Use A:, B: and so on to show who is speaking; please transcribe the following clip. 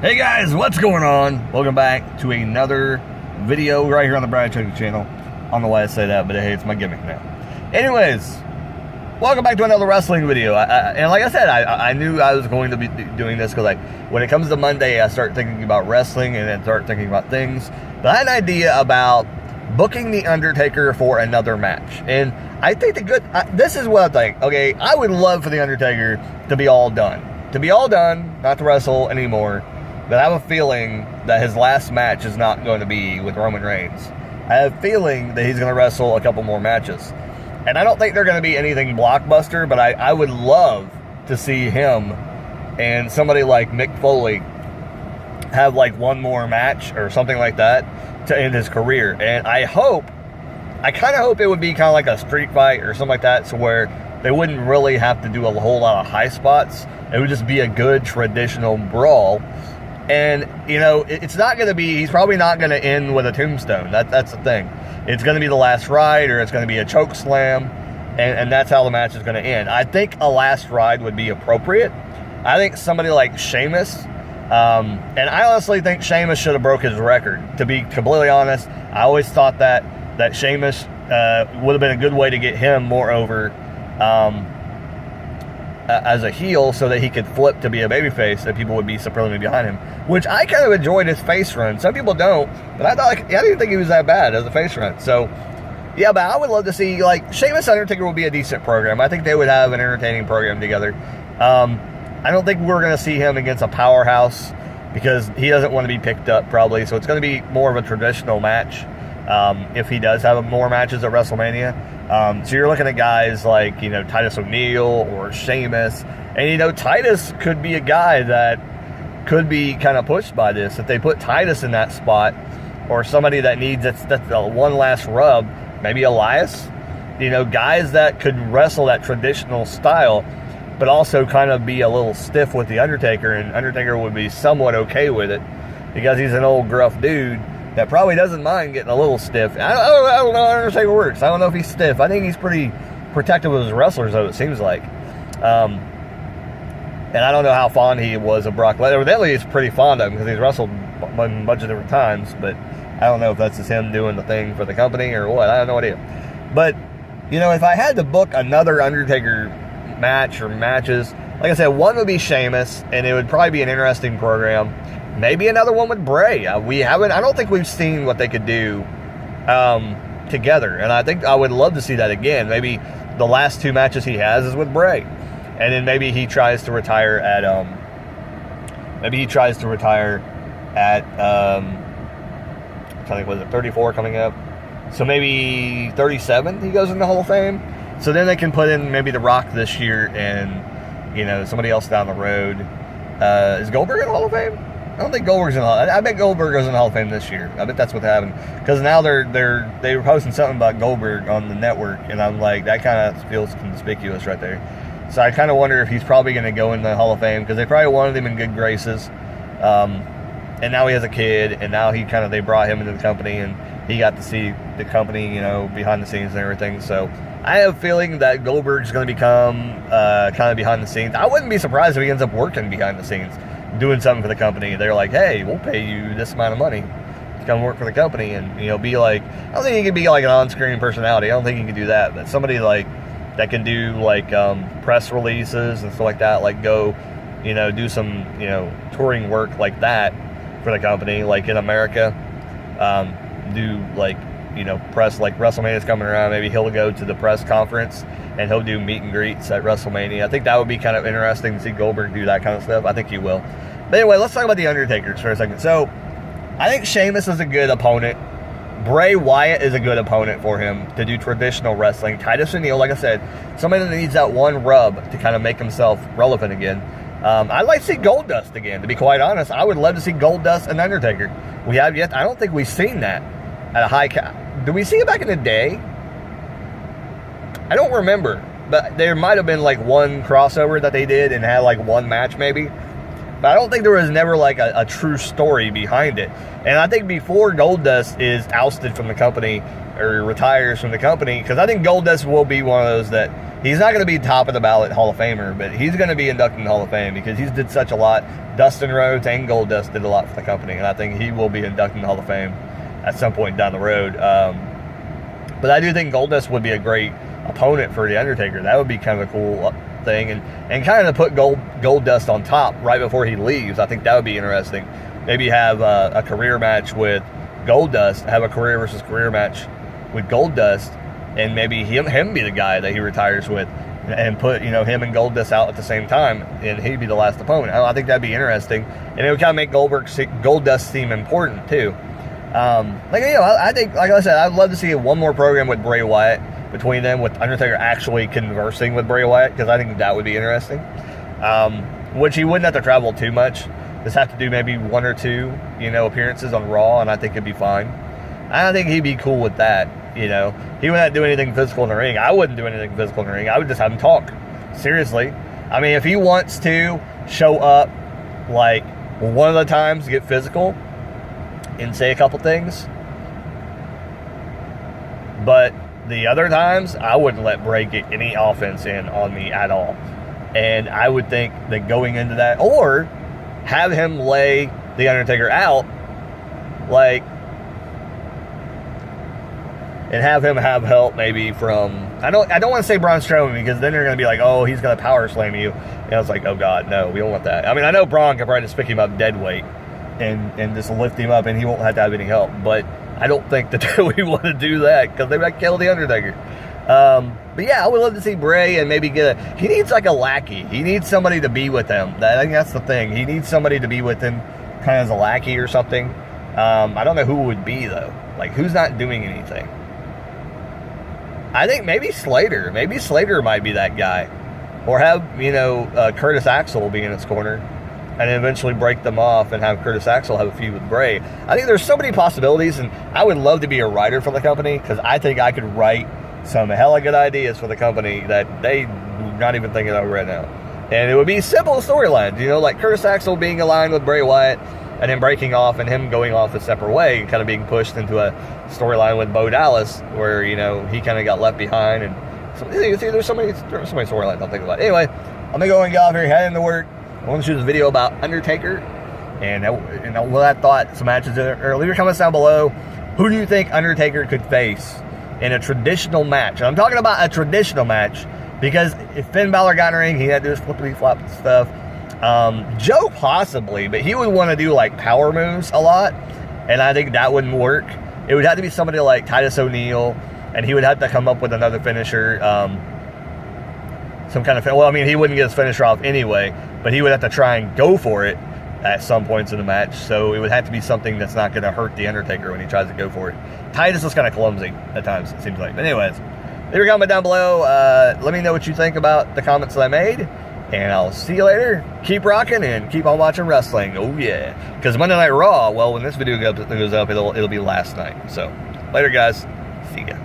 A: Hey guys, what's going on? Welcome back to another video right here on the Brad Chucky channel. I don't know why I say that, but hey, it's my gimmick now. Anyways, welcome back to another wrestling video. And like I said, I knew I was going to be doing this because when it comes to Monday, I start thinking about wrestling and then start thinking about things. But I had an idea about booking The Undertaker for another match. And I think this is what I think. Okay, I would love for The Undertaker to be all done. To be all done, not to wrestle anymore. But I have a feeling that his last match is not going to be with Roman Reigns. I have a feeling that he's going to wrestle a couple more matches. And I don't think they're going to be anything blockbuster, but I would love to see him and somebody like Mick Foley have like one more match or something like that to end his career. And I kind of hope it would be kind of like a street fight or something like that, so where they wouldn't really have to do a whole lot of high spots. It would just be a good traditional brawl. And, you know, it's not going to be, he's probably not going to end with a tombstone. That's the thing. It's going to be the last ride, or it's going to be a choke slam, and that's how the match is going to end. I think a last ride would be appropriate. I think somebody like Sheamus, and I honestly think Sheamus should have broke his record. To be completely honest, I always thought that Sheamus would have been a good way to get him more over as a heel, so that he could flip to be a babyface and people would be supremely behind him, which I kind of enjoyed his face run. Some people don't, but I didn't think he was that bad as a face run. So yeah, but I would love to see, like, Sheamus Undertaker would be a decent program. I think they would have an entertaining program together. I don't think we're going to see him against a powerhouse because he doesn't want to be picked up probably, so it's going to be more of a traditional match if he does have more matches at WrestleMania. So you're looking at guys like, you know, Titus O'Neil or Sheamus. And, you know, Titus could be a guy that could be kind of pushed by this. If they put Titus in that spot, or somebody that needs that's one last rub, maybe Elias. You know, guys that could wrestle that traditional style, but also kind of be a little stiff with The Undertaker. And Undertaker would be somewhat okay with it because he's an old gruff dude that probably doesn't mind getting a little stiff. I don't know how Undertaker works. I don't know if he's stiff. I think he's pretty protective of his wrestlers, though, it seems like. And I don't know how fond he was of Brock Lesnar. Evidently, he's pretty fond of him because he's wrestled a bunch of different times. But I don't know if that's just him doing the thing for the company or what. I have no idea. But, you know, if I had to book another Undertaker match or matches, like I said, one would be Sheamus, and it would probably be an interesting program. Maybe another one with Bray. I don't think we've seen what they could do together. And I think I would love to see that again. Maybe the last two matches he has is with Bray. And then maybe he tries to retire at, I think, was it 34 coming up? So maybe 37 he goes in the Hall of Fame. So then they can put in maybe The Rock this year and, you know, somebody else down the road. Is Goldberg in the Hall of Fame? I don't think Goldberg's in the Hall of Fame. I bet Goldberg goes in the Hall of Fame this year. I bet that's what happened. Because now they were posting something about Goldberg on the network, and I'm like, that kind of feels conspicuous right there. So I kind of wonder if he's probably going to go in the Hall of Fame, because they probably wanted him in good graces. And now he has a kid, and now they brought him into the company, and he got to see the company, you know, behind the scenes and everything. So I have a feeling that Goldberg's going to become kind of behind the scenes. I wouldn't be surprised if he ends up working behind the scenes, doing something for the company. They're like, hey, we'll pay you this amount of money to come work for the company, and, you know, be like, I don't think he can be like an on-screen personality. I don't think he can do that, but somebody like that can do like press releases and stuff like that, like go, you know, do some, you know, touring work like that for the company, like in America. Do like, you know, press, like WrestleMania's coming around, maybe he'll go to the press conference and he'll do meet and greets at WrestleMania. I think that would be kind of interesting to see Goldberg do that kind of stuff. I think he will. But anyway, let's talk about The Undertaker for a second. So I think Sheamus is a good opponent. Bray Wyatt is a good opponent for him to do traditional wrestling. Titus O'Neil, like I said, somebody that needs that one rub to kind of make himself relevant again. I'd like to see Goldust again, to be quite honest. I would love to see Goldust and Undertaker. We have yet. I don't think we've seen that at a high cap. Did we see it back in the day? I don't remember, but there might have been like one crossover that they did and had like one match maybe. But I don't think there was never like a true story behind it. And I think before Goldust is ousted from the company or retires from the company, because I think Goldust will be one of those that He's not going to be top of the ballot Hall of Famer, but he's going to be inducted in the Hall of Fame because he's did such a lot. Dustin Rhodes and Goldust did a lot for the company, and I think he will be inducted in the Hall of Fame at some point down the road. But I do think Goldust would be a great opponent for The Undertaker. That would be kind of a cool thing, and kind of put Goldust on top right before he leaves. I think that would be interesting. Maybe have a career match with Goldust, have a career versus career match with Goldust, and maybe him be the guy that he retires with, and put him and Goldust out at the same time, and he'd be the last opponent. I think that'd be interesting, and it would kind of make Goldust seem important too. I think, like I said, I'd love to see one more program with Bray Wyatt between them, with Undertaker actually conversing with Bray Wyatt, because I think that would be interesting. Which he wouldn't have to travel too much. Just have to do maybe 1 or 2, appearances on Raw, and I think it'd be fine. I think he'd be cool with that. He wouldn't do anything physical in the ring. I wouldn't do anything physical in the ring. I would just have him talk. Seriously. I mean, if he wants to show up, like, one of the times, get physical and say a couple things, but the other times, I wouldn't let Bray get any offense in on me at all. And I would think that going into that, or have him lay The Undertaker out, like, and have him have help maybe from, I don't want to say Braun Strowman, because then they're going to be like, oh, he's going to power slam you. And I was like, oh God, no, we don't want that. I mean, I know Braun can probably just pick him up dead weight and just lift him up, and he won't have to have any help. But I don't think that we want to do that, because they might kill The Undertaker. But yeah, I would love to see Bray and maybe he needs like a lackey. He needs somebody to be with him. I think that's the thing. He needs somebody to be with him kind of as a lackey or something. I don't know who it would be though. Like, who's not doing anything? I think maybe Slater. Maybe Slater might be that guy. Or have, Curtis Axel be in his corner, and eventually break them off and have Curtis Axel have a feud with Bray. I think there's so many possibilities, and I would love to be a writer for the company, because I think I could write some hella good ideas for the company that they're not even thinking of right now. And it would be simple storylines, like Curtis Axel being aligned with Bray Wyatt, and then breaking off and him going off a separate way, and kind of being pushed into a storyline with Bo Dallas, where, he kind of got left behind. And so, there's so many storylines I'll think about. Anyway, I'm going to go and get off here, head into work. I want to shoot this video about Undertaker, and what I thought, some matches there. Leave your comments down below. Who do you think Undertaker could face in a traditional match? And I'm talking about a traditional match, because if Finn Balor got in the ring, he had to do his flippity-flop stuff. Joe possibly, but he would want to do like power moves a lot, and I think that wouldn't work. It would have to be somebody like Titus O'Neil, and he would have to come up with another finisher, some kind of, well, I mean, he wouldn't get his finisher off anyway, but he would have to try and go for it at some points in the match, so it would have to be something that's not going to hurt The Undertaker when he tries to go for it. Titus is kind of clumsy at times, it seems like. But anyways, leave your comment down below. Let me know what you think about the comments that I made, and I'll see you later. Keep rocking and keep on watching wrestling. Oh yeah, because Monday Night Raw, well, when this video goes up, it'll be last night. So later, guys. See ya.